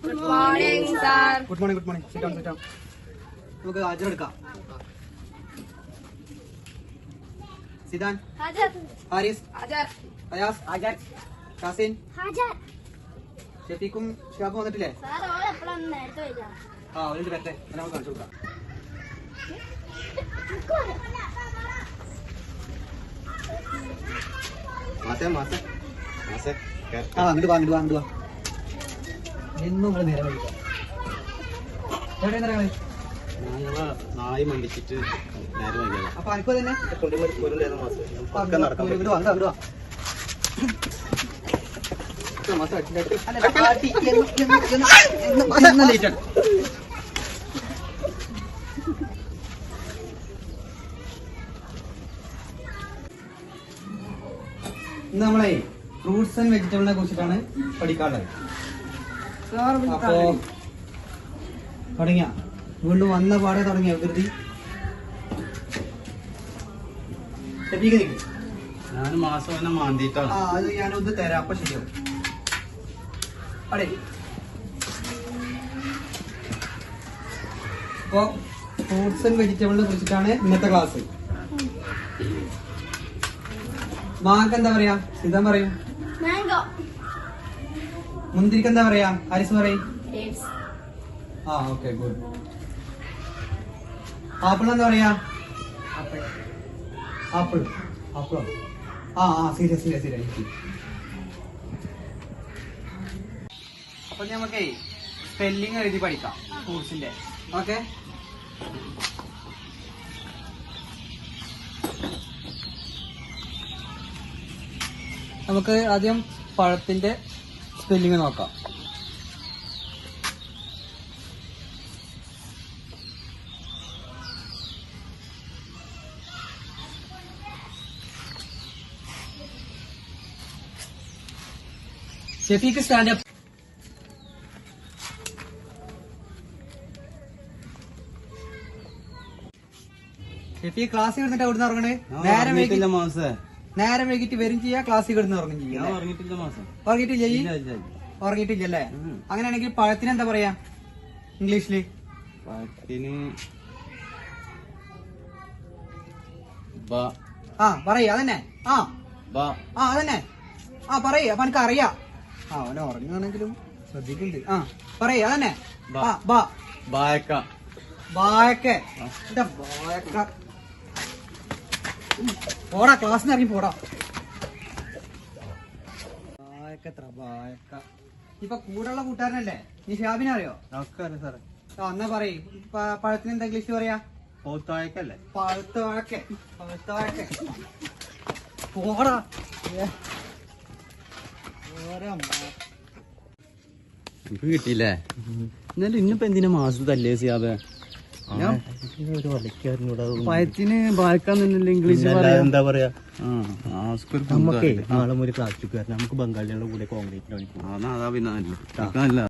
Good morning sir. Good morning. Sit down. നമുക്ക് ഹാജർ എടുക്കാം. സിദാൻ, ഹാരിസ്, അയാസ്, ഷാസിൻ, ഷെഫീഖും ഷിഹാബും വന്നിട്ടില്ലേ? ആ അവര് വരട്ടെ, നമുക്ക് കാണിച്ചു കൊടുക്കാം. അങ്ങോട്ട് വാ. എന്നും നേരം വൈകിട്ടാ. എവിടെ നേരം കളി? നായി മണ്ടിച്ചിട്ട് നേരം വൈകില്ല. അപ്പൊ അനക്കോ തന്നെ ഇന്ന് നമ്മളെ ഫ്രൂട്ട്സ് ആൻഡ് വെജിറ്റബിളിനെ കുറിച്ചിട്ടാണ് പഠിക്കാനുള്ളത്. അപ്പോ തുടങ്ങിയ വീണ്ടും വന്ന പാടെ തുടങ്ങിയ കൃതി ഞാൻ മാസം തന്നെ മാന്തിയിട്ടാണ്. അത് ഞാനൊന്ന് തരാം, അപ്പൊ ശരിയാവും. അടേ അപ്പോ ഫ്രൂട്ട്സ് ആൻഡ് വെജിറ്റബിളിനെ കുറിച്ചിട്ടാണ് ഇന്നത്തെ ക്ലാസ്. മാക്ക് എന്താ പറയാ? സിതം പറയും. മുന്തിരിക്ക് എന്താ പറയാ? ഹാരിസ് പറയും. ആ ഓക്കെ ഗുഡ്. ആപ്പിൾ എന്താ പറയാ? ആപ്പിളോ? ആ ശരി. അപ്പൊ നമുക്കേ സ്പെല്ലിംഗ് എഴുതി പഠിക്കാം ഫ്രൂട്ട്സിന്റെ. ഓക്കെ, നമുക്ക് ആദ്യം പഴത്തിന്റെ സ്പെല്ലിംഗ് നോക്കാം. Shefeeq stand up. ഷെഫീഖ് ക്ലാസ്സിൽ കിടന്നിട്ട് എവിടെ നിന്ന് ഇറങ്ങണേ? നേരം വൈകിട്ട് വരും ചെയ്യാ, ക്ലാസ്സിൽ കിടന്ന് ഉറങ്ങും ചെയ്യാം. ഉറങ്ങിയിട്ടില്ലല്ലേ? അങ്ങനെയാണെങ്കിൽ പഴത്തിന് എന്താ പറയാ ഇംഗ്ലീഷില്? പറയാ അതന്നെ. അതന്നെ. പറയ. അപ്പൊ എനിക്ക് അറിയാം. അവനെ ഉറങ്ങുകയാണെങ്കിലും ശ്രദ്ധിക്കുന്നുണ്ട്. പറയ അതന്നെ. പോടാ, ക്ലാസ്സിന് ഇറങ്ങി പോടാ. ഇപ്പൊ കൂടെയുള്ള കൂട്ടുകാരനല്ലേ നീ? ഷാബിനെ അറിയോ? സാറേ. എന്നാ പറയും പഴത്തിന് എന്താ ഇംഗ്ലീഷ് പറയാ? പൗത്താഴക്കല്ലേ? പഴുത്തവാഴക്ക. പോടാ. എനിക്ക് കിട്ടിയില്ലേ? എന്നാലും ഇന്നിപ്പോ എന്തിനാ മാസം തല്ലേ സിയാബേ? പഴത്തിന് വായിക്കാന്നില്ല ഇംഗ്ലീഷ് എന്താ പറയാ? നമുക്ക് നാളെ ഒരു ക്ലാസ് നമുക്ക് ബംഗാളികളുടെ കൂടെ കോൺക്രീറ്റ്. അതാ പിന്നെ